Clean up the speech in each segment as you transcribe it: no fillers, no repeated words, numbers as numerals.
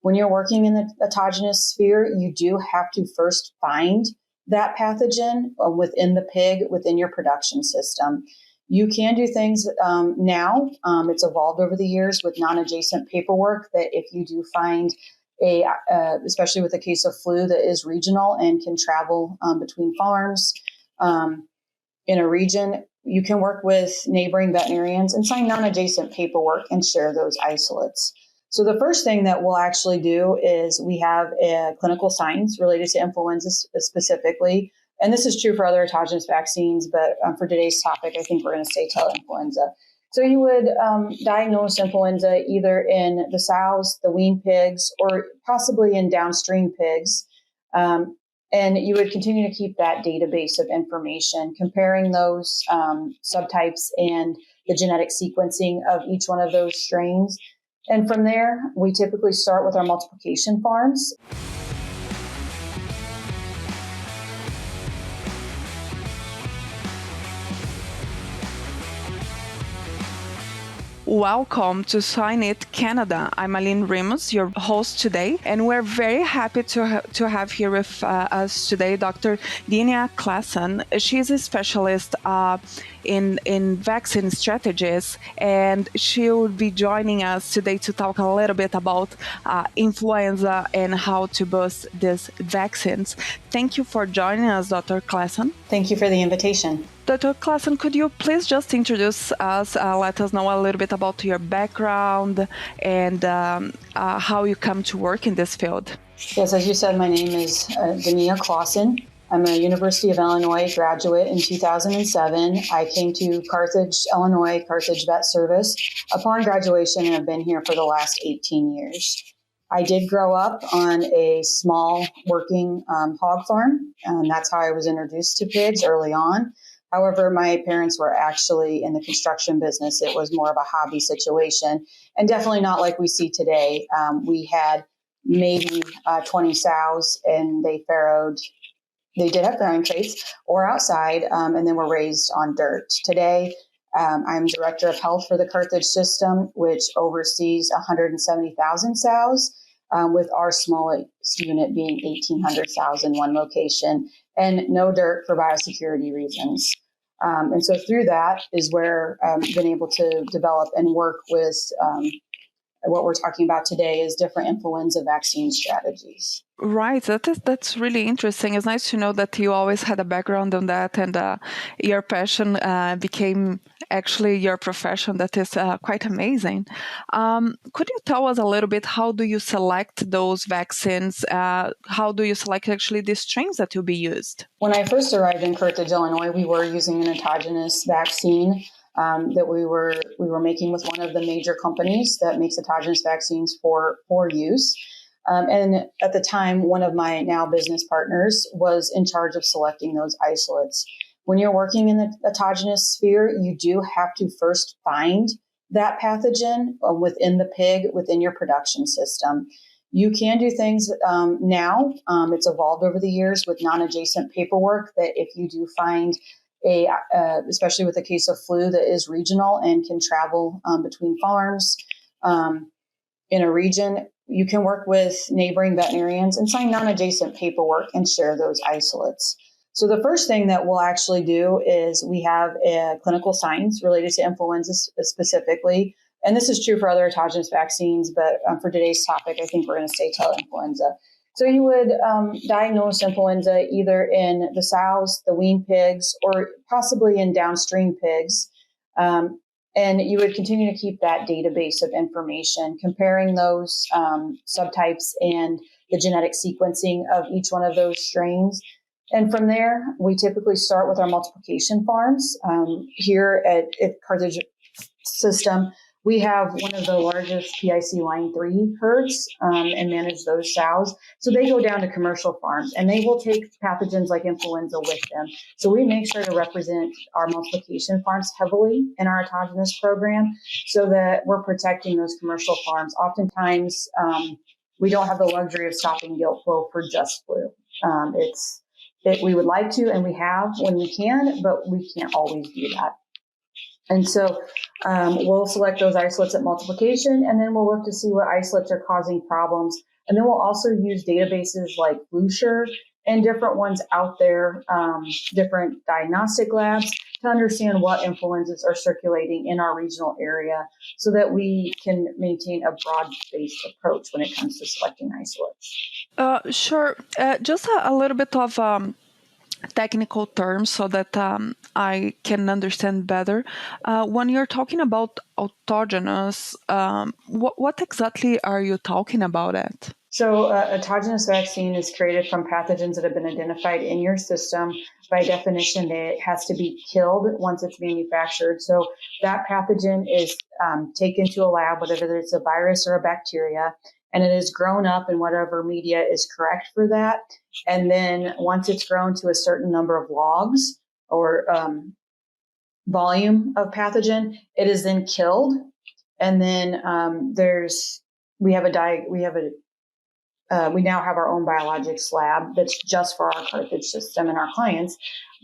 When you're working in the autogenous sphere, you do have to first find that pathogen within the pig, within your production system. You can do things now. It's evolved over the years with non-adjacent paperwork that if you do find especially with a case of flu that is regional and can travel between farms in a region, you can work with neighboring veterinarians and sign non-adjacent paperwork and share those isolates. So the first thing that we'll actually do is we have clinical signs related to influenza specifically. And this is true for other autogenous vaccines, but for today's topic, I think we're going to stay to influenza. So you would diagnose influenza either in the sows, the weaned pigs, or possibly in downstream pigs. And you would continue to keep that database of information, comparing those subtypes and the genetic sequencing of each one of those strains. And from there, we typically start with our multiplication farms. Welcome to Swine, Canada. I'm Aline Remus, your host today, and we're very happy to have here with us today Dr. Dyneah Classen. She's a specialist in vaccine strategies, and she will be joining us today to talk a little bit about influenza and how to boost these vaccines. Thank you for joining us, Dr. Classen. Thank you for the invitation. Dr. Classen, could you please just introduce us, let us know a little bit about your background and how you come to work in this field? Yes, as you said, my name is Dyneah Classen. I'm a University of Illinois graduate in 2007. I came to Carthage, Illinois, Carthage Vet Service upon graduation and have been here for the last 18 years. I did grow up on a small working hog farm, and that's how I was introduced to pigs early on. However, my parents were actually in the construction business. It was more of a hobby situation, and definitely not like we see today. We had maybe 20 sows, and they did have farrowing crates or outside, and then were raised on dirt. Today, I'm director of health for the Carthage system, which oversees 170,000 sows, with our smallest unit being 1,800 sows in one location, and no dirt for biosecurity reasons. And so through that is where I've been able to develop and work with what we're talking about today is different influenza vaccine strategies. Right. That's really interesting. It's nice to know that you always had a background on that, and your passion became actually your profession. That is quite amazing. Could you tell us a little bit, how do you select those vaccines? How do you select actually the strains that will be used? When I first arrived in Carthage, Illinois, we were using an autogenous vaccine that we were making with one of the major companies that makes autogenous vaccines for use. And at the time, one of my now business partners was in charge of selecting those isolates. When you're working in the autogenous sphere, you do have to first find that pathogen within the pig, within your production system. You can do things now. It's evolved over the years with non-adjacent paperwork that if you do find especially with a case of flu that is regional and can travel between farms in a region, you can work with neighboring veterinarians and sign non-adjacent paperwork and share those isolates. So the first thing that we'll actually do is we have clinical signs related to influenza specifically. And this is true for other autogenous vaccines, but for today's topic, I think we're going to stay to influenza. So you would diagnose influenza either in the sows, the weaned pigs, or possibly in downstream pigs. And you would continue to keep that database of information, comparing those subtypes and the genetic sequencing of each one of those strains. And from there, we typically start with our multiplication farms. Here at Carthage System, we have one of the largest PIC line 3 herds and manage those sows. So they go down to commercial farms and they will take pathogens like influenza with them. So we make sure to represent our multiplication farms heavily in our autogenous program so that we're protecting those commercial farms. Oftentimes, we don't have the luxury of stopping gilt flow for just flu. We would like to, and we have when we can, but we can't always do that. And so we'll select those isolates at multiplication, and then we'll look to see what isolates are causing problems And then we'll also use databases like BlueSure and different ones out there, different diagnostic labs, to understand what influenzas are circulating in our regional area so that we can maintain a broad-based approach when it comes to selecting isolates. Sure. Just a little bit of technical terms so that I can understand better. When you're talking about autogenous, what exactly are you talking about it? So autogenous vaccine is created from pathogens that have been identified in your system. By definition, it has to be killed once it's manufactured. So that pathogen is taken to a lab, whether it's a virus or a bacteria, and it is grown up in whatever media is correct for that. And then once it's grown to a certain number of logs or volume of pathogen, it is then killed. And then we now have our own biologics lab that's just for our Carthage system and our clients,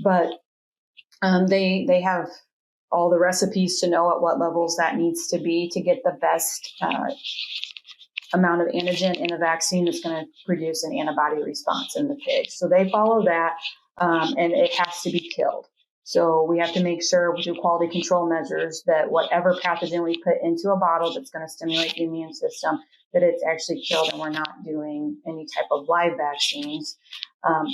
but they have all the recipes to know at what levels that needs to be to get the best amount of antigen in a vaccine that's going to produce an antibody response in the pig. So they follow that, and it has to be killed. So we have to make sure through quality control measures that whatever pathogen we put into a bottle that's going to stimulate the immune system, that it's actually killed, and we're not doing any type of live vaccines.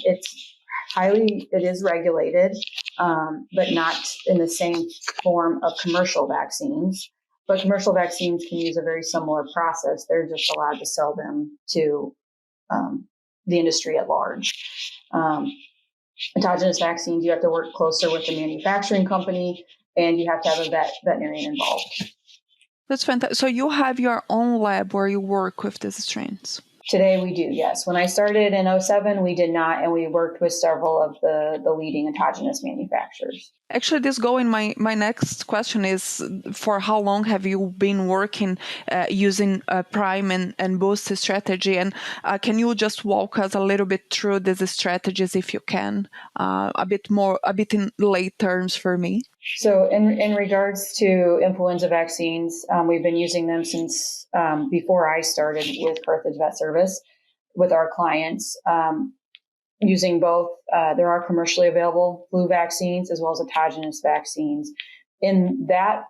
It is regulated, but not in the same form of commercial vaccines. But commercial vaccines can use a very similar process. They're just allowed to sell them to the industry at large. Autogenous vaccines, you have to work closer with the manufacturing company, and you have to have a veterinarian involved. That's fantastic. So you have your own lab where you work with these strains? Today we do, yes. When I started in 2007, we did not, and we worked with several of the leading autogenous manufacturers. Actually, my next question is, for how long have you been working using prime and boost strategy? And can you just walk us a little bit through these strategies, if you can, a bit in lay terms for me? So in regards to influenza vaccines, we've been using them since before I started with Carthage Vet Service with our clients, using both. There are commercially available flu vaccines as well as autogenous vaccines. In that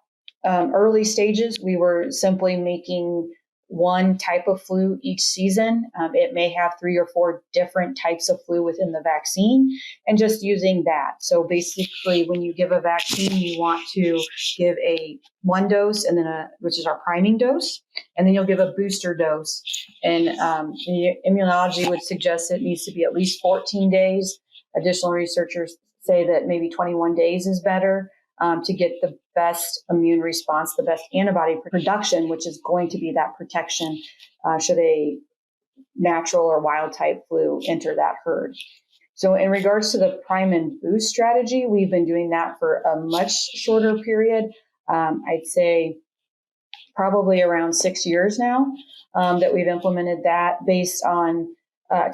early stages, we were simply making one type of flu each season. It may have 3 or 4 different types of flu within the vaccine, and just using that. So basically, when you give a vaccine, you want to give a 1 dose, and then which is our priming dose, and then you'll give a booster dose. And immunology would suggest it needs to be at least 14 days. Additional researchers say that maybe 21 days is better. To get the best immune response, the best antibody production, which is going to be that protection should a natural or wild type flu enter that herd. So in regards to the prime and boost strategy, we've been doing that for a much shorter period. I'd say probably around 6 years now that we've implemented that based on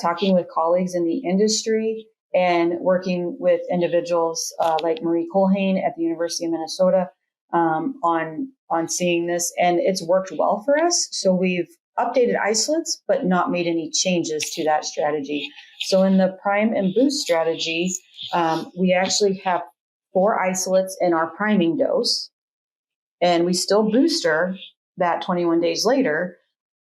talking with colleagues in the industry and working with individuals like Marie Colhane at the University of Minnesota on seeing this, and it's worked well for us. So we've updated isolates, but not made any changes to that strategy. So in the prime and boost strategy, we actually have 4 isolates in our priming dose, and we still booster that 21 days later,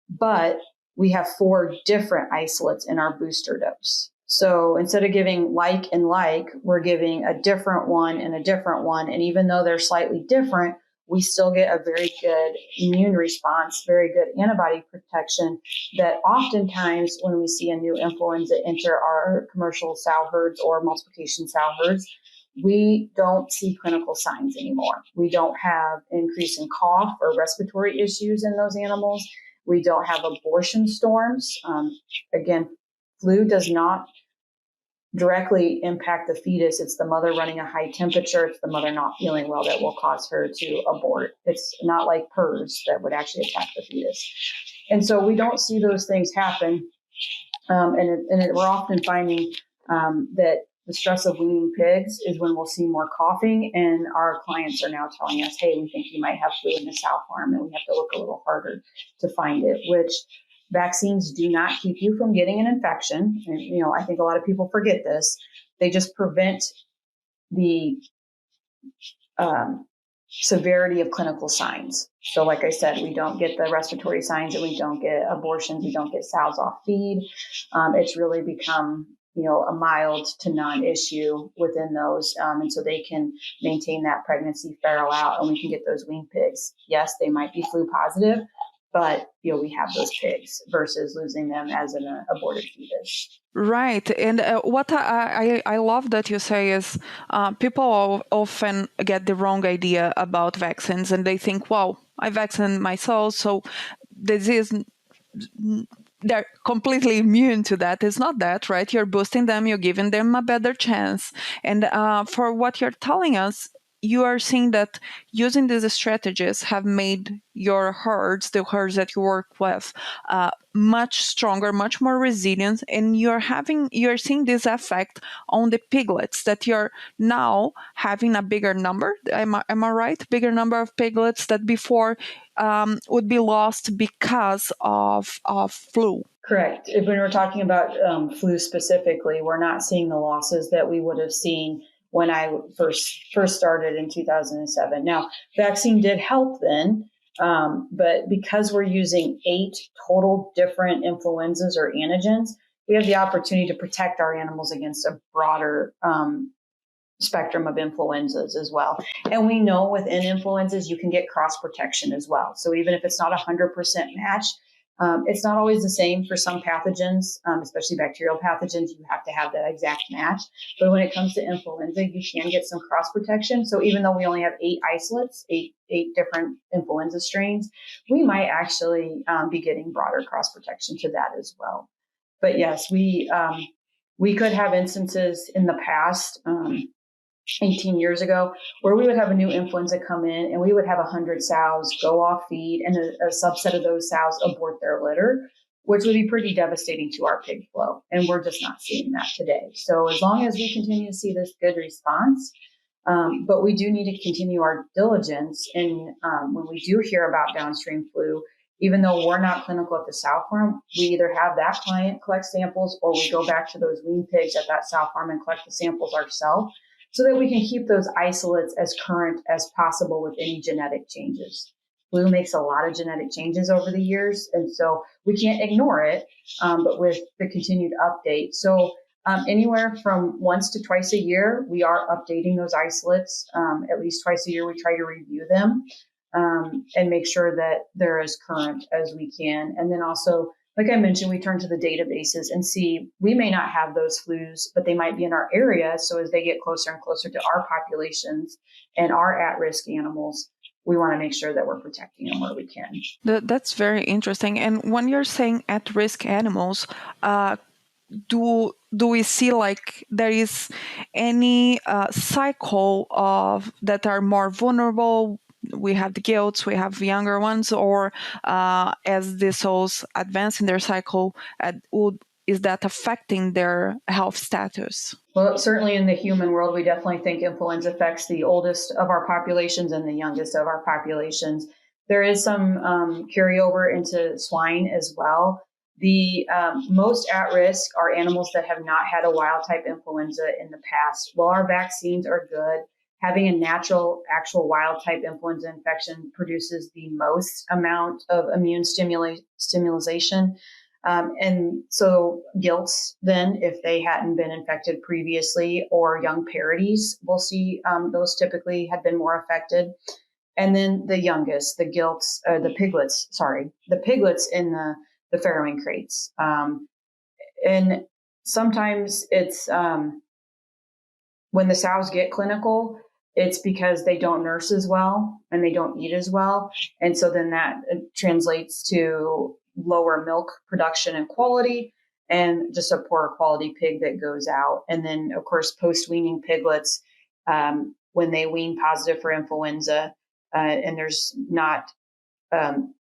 but we have 4 different isolates in our booster dose. So instead of giving like and like, we're giving a different one and a different one. And even though they're slightly different, we still get a very good immune response, very good antibody protection that oftentimes when we see a new influenza enter our commercial sow herds or multiplication sow herds, we don't see clinical signs anymore. We don't have increase in cough or respiratory issues in those animals. We don't have abortion storms. Again, flu does not directly impact the fetus. It's the mother running a high temperature. It's the mother not feeling well that will cause her to abort. It's not like PRRS that would actually attack the fetus. And so we don't see those things happen. We're often finding that the stress of weaning pigs is when we'll see more coughing, and our clients are now telling us, hey, we think you might have flu in the sow farm, and we have to look a little harder to find it, which vaccines do not keep you from getting an infection. And, I think a lot of people forget this. They just prevent the severity of clinical signs. So like I said, we don't get the respiratory signs, and we don't get abortions, we don't get sows off feed. It's really become, a mild to non-issue within those. And so they can maintain that pregnancy farrow out, and we can get those weaned pigs. Yes, they might be flu positive, but, we have those pigs versus losing them as an aborted fetus. Right. And what I love that you say is people often get the wrong idea about vaccines, and they think, wow, I vaccinated my sows, so disease, they're completely immune to that. It's not that, right? You're boosting them, you're giving them a better chance. And for what you're telling us, you are seeing that using these strategies have made your herds, the herds that you work with, much stronger, much more resilient, and you're seeing this effect on the piglets, that you're now having a bigger number. Am I right? Bigger number of piglets that before would be lost because of flu. Correct. If we were talking about flu specifically, we're not seeing the losses that we would have seen when I first started in 2007. Now, vaccine did help then, but because we're using 8 total different influenzas or antigens, we have the opportunity to protect our animals against a broader spectrum of influenzas as well. And we know within influenzas, you can get cross protection as well. So even if it's not 100% match, it's not always the same for some pathogens, especially bacterial pathogens. You have to have that exact match. But when it comes to influenza, you can get some cross protection. So even though we only have 8 isolates, eight different influenza strains, we might actually be getting broader cross protection to that as well. But yes, we could have instances in the past, 18 years ago, where we would have a new influenza come in and we would have 100 sows go off feed, and a subset of those sows abort their litter, which would be pretty devastating to our pig flow. And we're just not seeing that today. So as long as we continue to see this good response, but we do need to continue our diligence in when we do hear about downstream flu, even though we're not clinical at the sow farm, we either have that client collect samples, or we go back to those weaned pigs at that sow farm and collect the samples ourselves, so that we can keep those isolates as current as possible with any genetic changes. Flu makes a lot of genetic changes over the years, and so we can't ignore it, but with the continued update. So anywhere from once to twice a year, we are updating those isolates. At least twice a year, we try to review them and make sure that they're as current as we can. And then also, like I mentioned, we turn to the databases and see we may not have those flus, but they might be in our area. So as they get closer and closer to our populations and our at-risk animals, we want to make sure that we're protecting them where we can. That's very interesting. And when you're saying at-risk animals, do we see like there is any cycle of that are more vulnerable? We have the gilts, we have younger ones, or as the sows advance in their cycle, is that affecting their health status? Well, certainly in the human world, we definitely think influenza affects the oldest of our populations and the youngest of our populations. There is some carryover into swine as well. The most at risk are animals that have not had a wild type influenza in the past. While our vaccines are good, having a natural, actual wild type influenza infection produces the most amount of immune stimulation. And so gilts, then, if they hadn't been infected previously, or young parities, we'll see those typically have been more affected. And then the youngest, the piglets in the farrowing crates. And sometimes it's when the sows get clinical, it's because they don't nurse as well and they don't eat as well. And so then that translates to lower milk production and quality, and just a poor quality pig that goes out. And then, of course, post-weaning piglets, when they wean positive for influenza, and there's not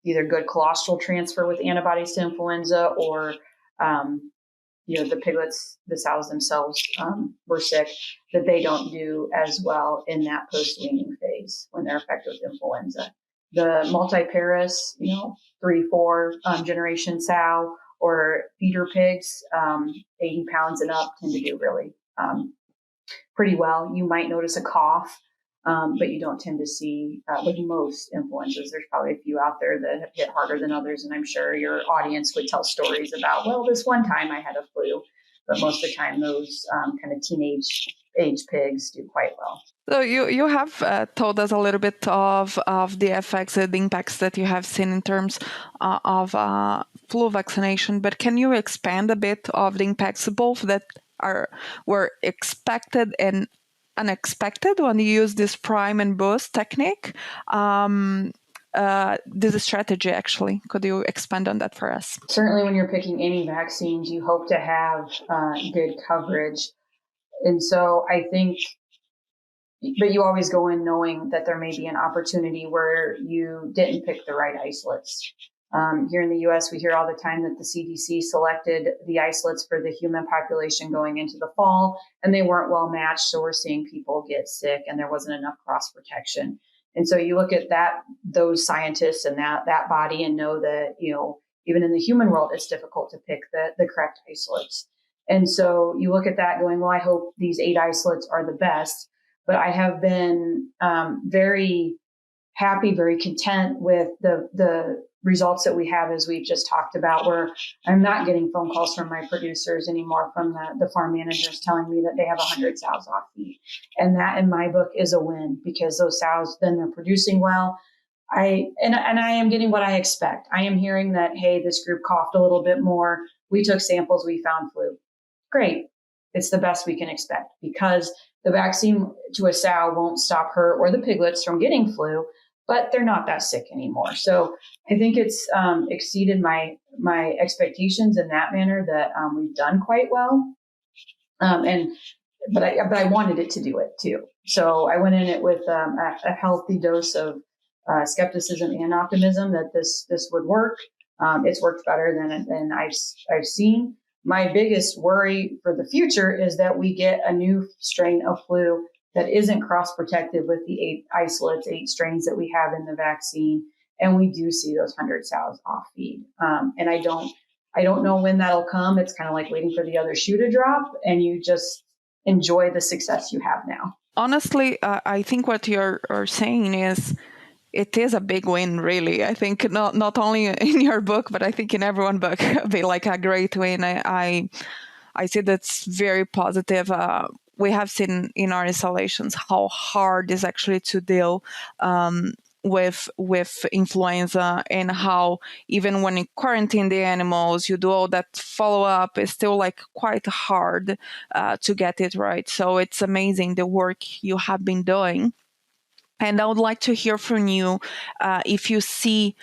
either good colostral transfer with antibodies to influenza, or the piglets, the sows themselves were sick, that they don't do as well in that post-weaning phase when they're affected with influenza. the multi-paris, 3-4 generation sow or feeder pigs, 80 pounds and up tend to do really pretty well. You might notice a cough, but you don't tend to see, with most influenzas, there's probably a few out there that have hit harder than others. And I'm sure your audience would tell stories about, well, this one time I had a flu, but most of the time those kind of teenage age pigs do quite well. So you have told us a little bit of the effects, the impacts that you have seen in terms of flu vaccination, but can you expand a bit of the impacts, both that were expected and unexpected when you use this prime and boost technique? This strategy, actually, could you expand on that for us? Certainly, when you're picking any vaccines, you hope to have good coverage. And so I think, but you always go in knowing that there may be an opportunity where you didn't pick the right isolates. Here in the U.S., we hear all the time that the CDC selected the isolates for the human population going into the fall, and they weren't well matched. So we're seeing people get sick, and there wasn't enough cross protection. And so you look at those scientists and that body, and know that even in the human world, it's difficult to pick the correct isolates. And so you look at that, going, well, I hope these 8 isolates are the best. But I have been very happy, very content with the results that we have, as we've just talked about, where I'm not getting phone calls from my producers anymore, from the farm managers telling me that they have 100 sows off feed. And that, in my book, is a win, because those sows, then they're producing well. I am getting what I expect. I am hearing that, hey, this group coughed a little bit more. We took samples, we found flu. Great. It's the best we can expect, because the vaccine to a sow won't stop her or the piglets from getting flu, but they're not that sick anymore. So I think it's exceeded my expectations in that manner, that we've done quite well. But I wanted it to do it too. So I went in it with a healthy dose of skepticism and optimism that this would work. It's worked better than I've seen. My biggest worry for the future is that we get a new strain of flu that isn't cross-protected with the 8 isolates, 8 strains that we have in the vaccine, and we do see those 100 sows off feed. And I don't know when that'll come. It's kind of like waiting for the other shoe to drop, and you just enjoy the success you have now. Honestly, I think what you're saying is, it is a big win, really. I think not only in your book, but I think in everyone's book, be like a great win. I see that's very positive. We have seen in our installations how hard it is actually to deal with influenza, and how even when you quarantine the animals, you do all that follow up, it's still like quite hard to get it right. So it's amazing the work you have been doing. And I would like to hear from you if you see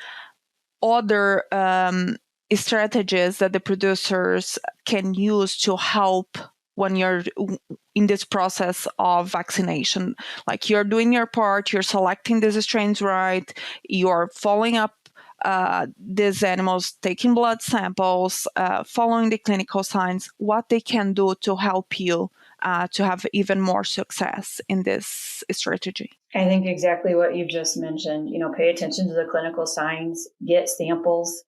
other strategies that the producers can use to help when you're in this process of vaccination. Like, you're doing your part, you're selecting these strains right, you're following up these animals, taking blood samples, following the clinical signs, what they can do to help you to have even more success in this strategy. I think exactly what you've just mentioned. Pay attention to the clinical signs, get samples.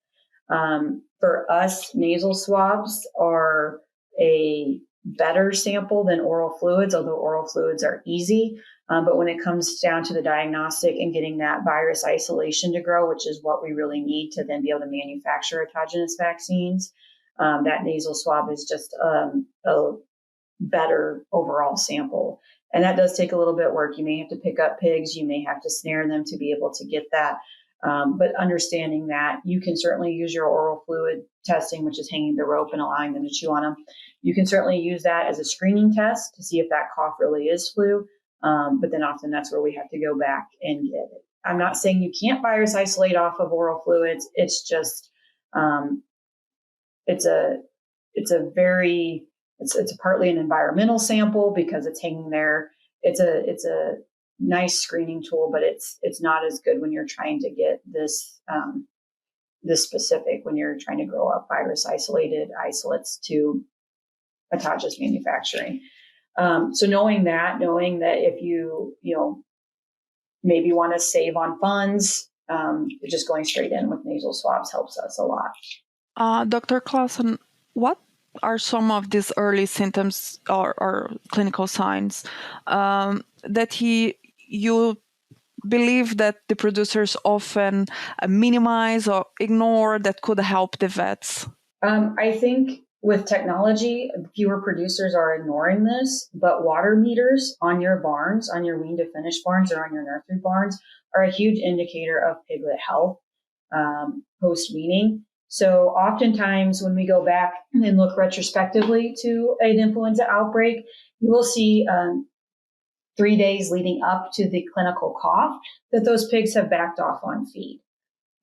For us, nasal swabs are a better sample than oral fluids, although oral fluids are easy. But when it comes down to the diagnostic and getting that virus isolation to grow, which is what we really need to then be able to manufacture autogenous vaccines, that nasal swab is just a better overall sample. And that does take a little bit of work. You may have to pick up pigs. You may have to snare them to be able to get that. But understanding that, you can certainly use your oral fluid testing, which is hanging the rope and allowing them to chew on them. You can certainly use that as a screening test to see if that cough really is flu. But then often that's where we have to go back and get it. I'm not saying you can't virus isolate off of oral fluids. It's just, it's partly an environmental sample because it's hanging there. It's a nice screening tool, but it's not as good when you're trying to get this specific, when you're trying to grow up virus isolated isolates to autogenous manufacturing. So knowing that if you maybe want to save on funds, just going straight in with nasal swabs helps us a lot. Dr. Classen, what are some of these early symptoms or clinical signs that you believe that the producers often minimize or ignore that could help the vets? I think with technology, fewer producers are ignoring this, but water meters on your barns, on your wean to finish barns or on your nursery barns, are a huge indicator of piglet health post-weaning. So oftentimes when we go back and look retrospectively to an influenza outbreak, you will see 3 days leading up to the clinical cough that those pigs have backed off on feed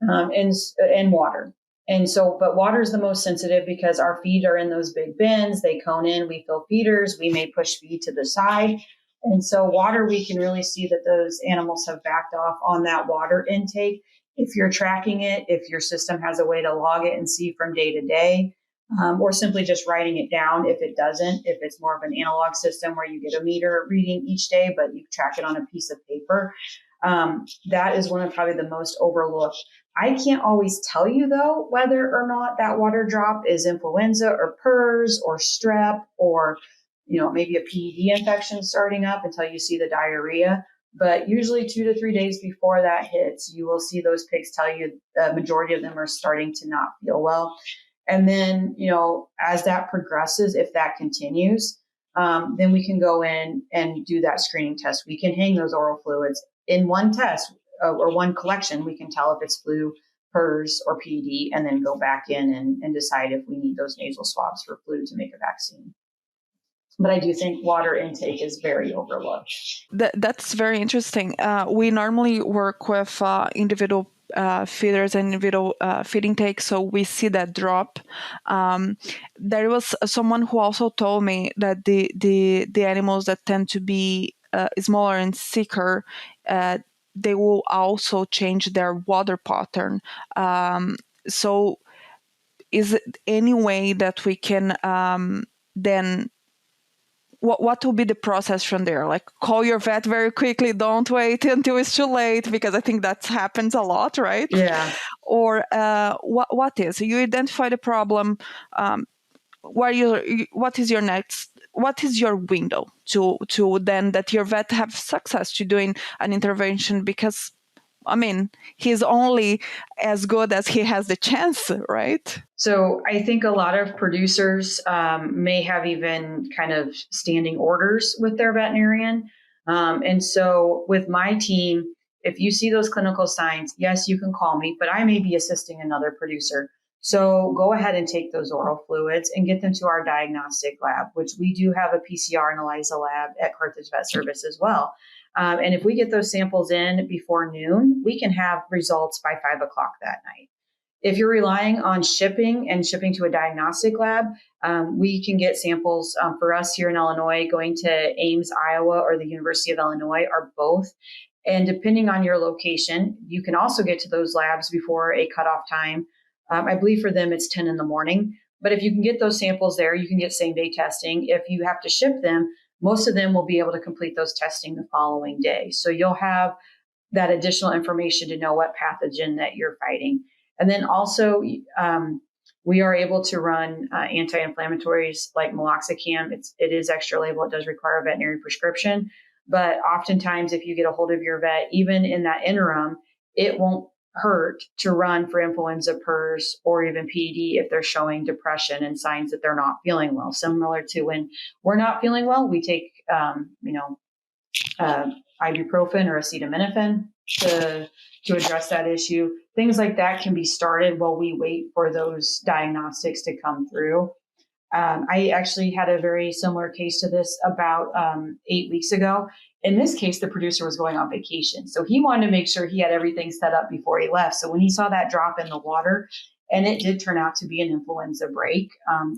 and water. And so, but water is the most sensitive because our feed are in those big bins. They cone in, we fill feeders, we may push feed to the side. And so water, we can really see that those animals have backed off on that water intake. If you're tracking it, if your system has a way to log it and see from day to day, or simply just writing it down if it doesn't, if it's more of an analog system where you get a meter reading each day, but you track it on a piece of paper, that is one of probably the most overlooked. I can't always tell you, though, whether or not that water drop is influenza or PRRS or strep or, maybe a PED infection starting up until you see the diarrhea. But usually 2 to 3 days before that hits, you will see those pigs tell you the majority of them are starting to not feel well. And then, as that progresses, if that continues, then we can go in and do that screening test. We can hang those oral fluids in one test or one collection. We can tell if it's flu, PRRS, or PED, and then go back in and decide if we need those nasal swabs for flu to make a vaccine. But I do think water intake is very overlooked. That's very interesting. We normally work with individual feeders and individual feed intake, so we see that drop. There was someone who also told me that the animals that tend to be smaller and sicker, they will also change their water pattern. So is it any way that we can then what will be the process from there? Like, call your vet very quickly. Don't wait until it's too late, because I think that happens a lot, right? Yeah. Or what is? You identify the problem. What is your window to then that your vet have success to doing an intervention? Because he's only as good as he has the chance, right? So I think a lot of producers may have even kind of standing orders with their veterinarian. And so with my team, if you see those clinical signs, yes, you can call me, but I may be assisting another producer. So go ahead and take those oral fluids and get them to our diagnostic lab, which we do have a PCR and ELISA lab at Carthage Vet Service as well. And if we get those samples in before noon, we can have results by 5 o'clock that night. If you're relying on shipping to a diagnostic lab, we can get samples for us here in Illinois, going to Ames, Iowa, or the University of Illinois, or both. And depending on your location, you can also get to those labs before a cutoff time. I believe for them it's 10 in the morning. But if you can get those samples there, you can get same day testing. If you have to ship them, most of them will be able to complete those testing the following day. So you'll have that additional information to know what pathogen that you're fighting. And then also, we are able to run anti-inflammatories like meloxicam. It is extra label. It does require a veterinary prescription. But oftentimes, if you get a hold of your vet, even in that interim, it won't hurt to run for influenza, PRRS, or even PED if they're showing depression and signs that they're not feeling well. Similar to when we're not feeling well, we take, ibuprofen or acetaminophen to address that issue. Things like that can be started while we wait for those diagnostics to come through. I actually had a very similar case to this about 8 weeks ago. In this case, the producer was going on vacation. So he wanted to make sure he had everything set up before he left. So when he saw that drop in the water, and it did turn out to be an influenza break,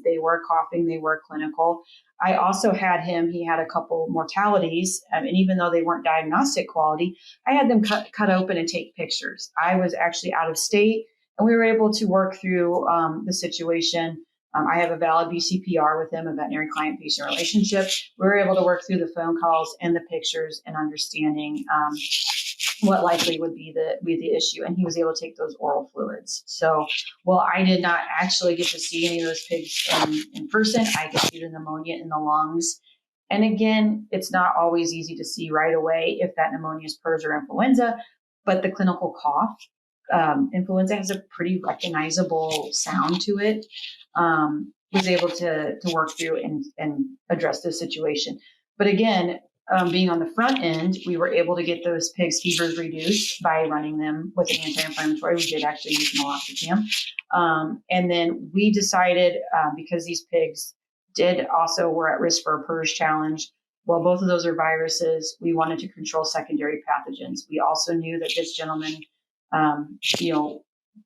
they were coughing, they were clinical. I also had he had a couple mortalities, and even though they weren't diagnostic quality, I had them cut open and take pictures. I was actually out of state, and we were able to work through the situation I have a valid BCPR with him, a veterinary client-patient relationship. We were able to work through the phone calls and the pictures and understanding what likely would be the issue. And he was able to take those oral fluids. So while I did not actually get to see any of those pigs in person, I could see the pneumonia in the lungs. And again, it's not always easy to see right away if that pneumonia is PRRS or influenza, but the clinical cough, influenza has a pretty recognizable sound to it. Was able to work through and address the situation. But again, being on the front end, we were able to get those pigs' fevers reduced by running them with an anti-inflammatory. We did actually use meloxicam. And then we decided, because these pigs were at risk for a PRRS challenge, well, both of those are viruses, we wanted to control secondary pathogens. We also knew that this gentleman,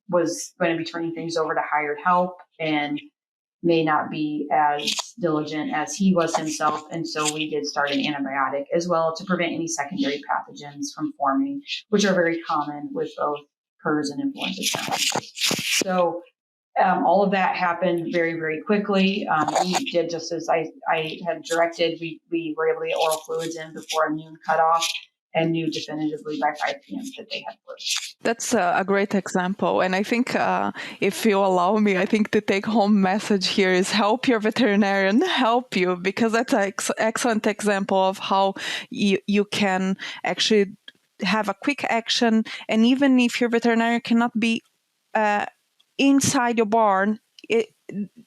was going to be turning things over to hired help and may not be as diligent as he was himself. And so we did start an antibiotic as well to prevent any secondary pathogens from forming, which are very common with both PRRS and influenza challenges. So all of that happened very, very quickly. We did just as I had directed. We were able to get oral fluids in before a noon cutoff and knew definitively by 5 p.m. that they had flu. That's a great example. And I think if you allow me, I think the take-home message here is help your veterinarian help you, because that's an excellent example of how you can actually have a quick action. And even if your veterinarian cannot be inside your barn,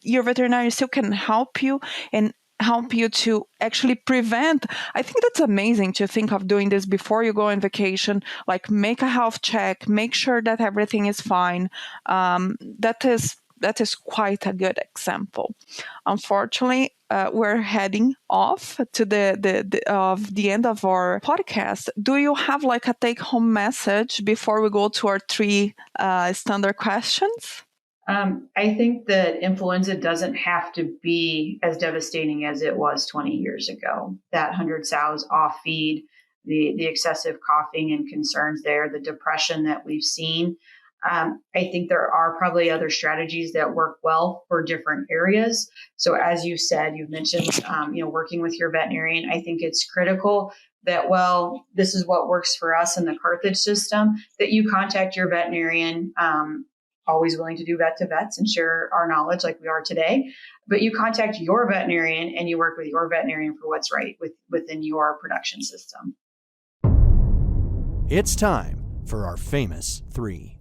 your veterinarian still can help you and help you to actually prevent. I think that's amazing to think of doing this before you go on vacation, like make a health check, make sure that everything is fine. That is quite a good example. Unfortunately, we're heading off to the end of our podcast. Do you have like a take-home message before we go to our 3 standard questions? I think that influenza doesn't have to be as devastating as it was 20 years ago. That 100 sows off feed, the excessive coughing and concerns there, the depression that we've seen. I think there are probably other strategies that work well for different areas. So as you said, you've mentioned, working with your veterinarian. I think it's critical that, well, this is what works for us in the Carthage system, that you contact your veterinarian. Always willing to do vet to vets and share our knowledge like we are today. But you contact your veterinarian and you work with your veterinarian for what's right within your production system. It's time for our famous 3.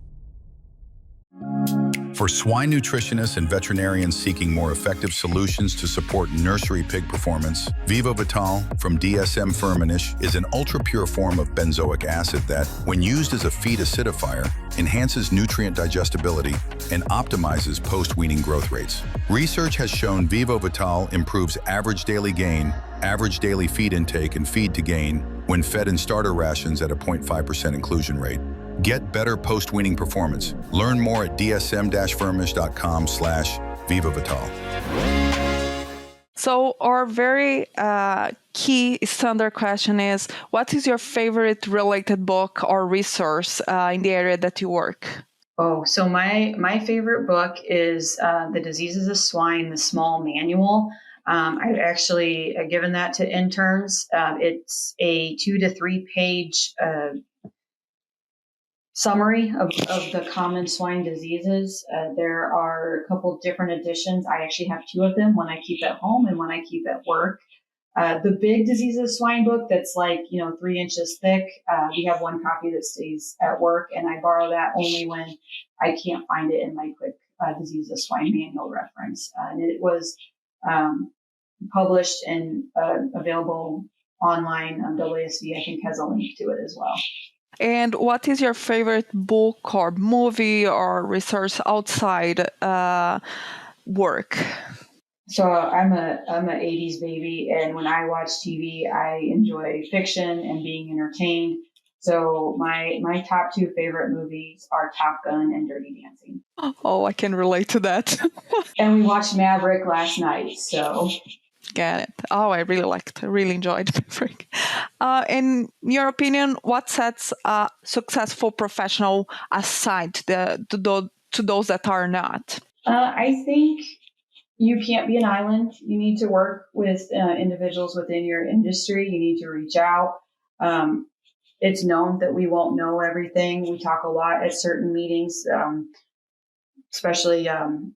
For swine nutritionists and veterinarians seeking more effective solutions to support nursery pig performance, Vivo Vital from DSM Firmenich is an ultra-pure form of benzoic acid that, when used as a feed acidifier, enhances nutrient digestibility and optimizes post-weaning growth rates. Research has shown Vivo Vital improves average daily gain, average daily feed intake, and feed to gain when fed in starter rations at a 0.5% inclusion rate. Get better post-weaning performance. Learn more at dsm-firmish.com/VivoVital. So our very key standard question is, what is your favorite related book or resource in the area that you work? Oh, so my favorite book is The Diseases of Swine, the Small Manual. I've actually given that to interns. It's a 2 to 3 page summary of the common swine diseases. There are a couple different editions. I actually have 2 of them, one I keep at home and one I keep at work. The big diseases of swine book that's 3 inches thick, we have one copy that stays at work, and I borrow that only when I can't find it in my quick disease of swine manual reference. And it was published and available online. WASV, I think, has a link to it as well. And what is your favorite book or movie or resource outside work? So I'm a 80s baby, and when I watch TV, I enjoy fiction and being entertained. So my top 2 favorite movies are Top Gun and Dirty Dancing. Oh, I can relate to that. And we watched Maverick last night, so... Get it. Oh, I really enjoyed Maverick. In your opinion, what sets a successful professional aside to those that are not? I think you can't be an island. You need to work with individuals within your industry. You need to reach out. It's known that we won't know everything. We talk a lot at certain meetings, especially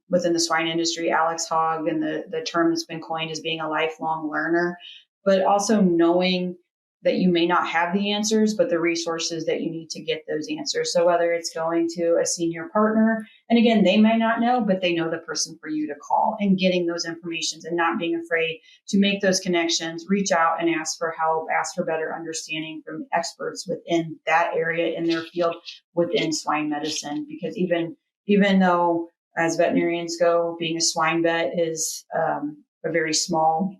within the swine industry. Alex Hogg and the term that's been coined as being a lifelong learner, but also knowing that you may not have the answers, but the resources that you need to get those answers. So whether it's going to a senior partner, and again, they may not know, but they know the person for you to call, and getting those informations and not being afraid to make those connections, reach out and ask for help, ask for better understanding from experts within that area in their field within swine medicine. Because even though as veterinarians go, being a swine vet is a very small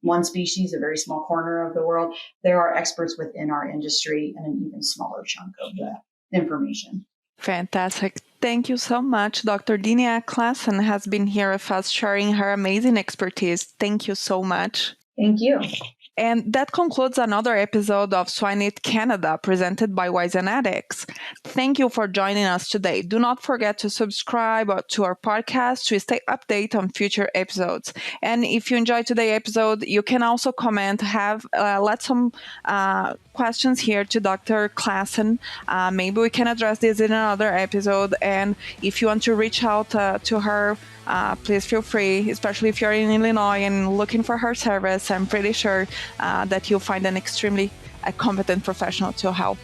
one species, a very small corner of the world, there are experts within our industry and an even smaller chunk of that information. Fantastic. Thank you so much. Dr. Dyneah Classen has been here with us sharing her amazing expertise. Thank you so much. Thank you. And that concludes another episode of Swine Canada presented by Wyzenetics. Thank you for joining us today. Do not forget to subscribe to our podcast to stay updated on future episodes. And if you enjoyed today's episode, you can also comment, let some questions here to Dr. Classen. Maybe we can address this in another episode. And if you want to reach out to her, please feel free, especially if you're in Illinois and looking for her service. I'm pretty sure that you'll find an extremely competent professional to help.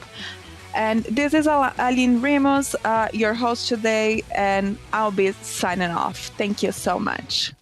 And this is Aline Ramos, your host today, and I'll be signing off. Thank you so much.